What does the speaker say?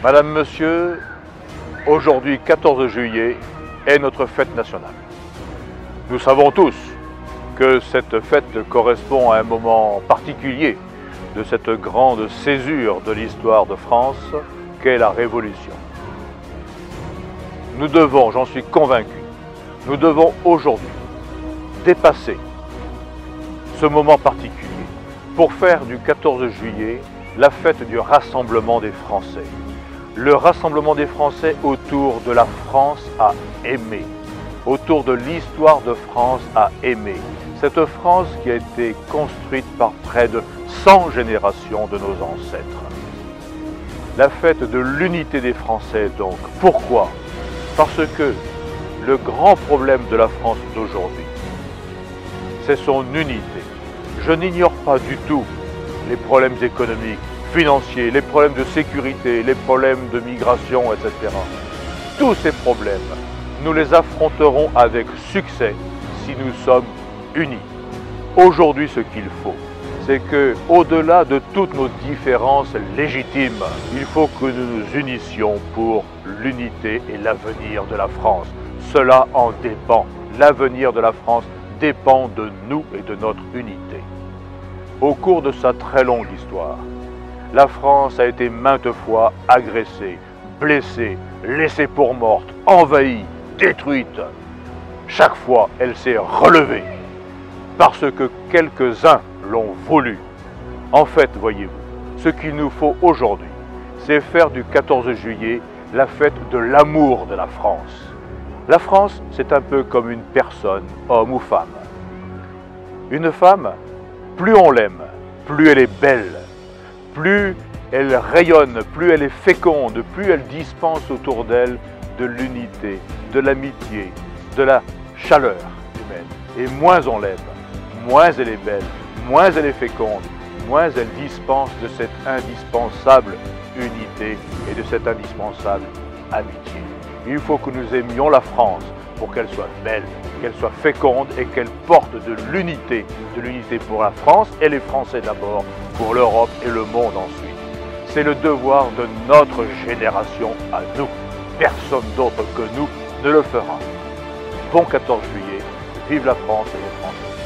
Madame, Monsieur, aujourd'hui 14 juillet est notre fête nationale. Nous savons tous que cette fête correspond à un moment particulier de cette grande césure de l'histoire de France qu'est la Révolution. Nous devons, j'en suis convaincu, nous devons aujourd'hui dépasser ce moment particulier pour faire du 14 juillet la fête du rassemblement des Français. Le rassemblement des Français autour de la France à aimer, autour de l'histoire de France à aimer. Cette France qui a été construite par près de 100 générations de nos ancêtres. La fête de l'unité des Français donc. Pourquoi? Parce que le grand problème de la France d'aujourd'hui, c'est son unité. Je n'ignore pas du tout les problèmes économiques, financiers, les problèmes de sécurité, les problèmes de migration, etc. Tous ces problèmes, nous les affronterons avec succès si nous sommes unis. Aujourd'hui, ce qu'il faut, c'est que, au-delà de toutes nos différences légitimes, il faut que nous nous unissions pour l'unité et l'avenir de la France. Cela en dépend. L'avenir de la France dépend de nous et de notre unité. Au cours de sa très longue histoire, la France a été maintes fois agressée, blessée, laissée pour morte, envahie, détruite. Chaque fois, elle s'est relevée parce que quelques-uns l'ont voulu. En fait, voyez-vous, ce qu'il nous faut aujourd'hui, c'est faire du 14 juillet la fête de l'amour de la France. La France, c'est un peu comme une personne, homme ou femme. Une femme, plus on l'aime, plus elle est belle, plus elle rayonne, plus elle est féconde, plus elle dispense autour d'elle de l'unité, de l'amitié, de la chaleur humaine. Et moins on l'aime, moins elle est belle, moins elle est féconde, moins elle dispense de cette indispensable unité et de cette indispensable amitié. Il faut que nous aimions la France pour qu'elle soit belle, qu'elle soit féconde et qu'elle porte de l'unité pour la France et les Français d'abord, pour l'Europe et le monde ensuite. C'est le devoir de notre génération à nous. Personne d'autre que nous ne le fera. Bon 14 juillet, vive la France et les Français.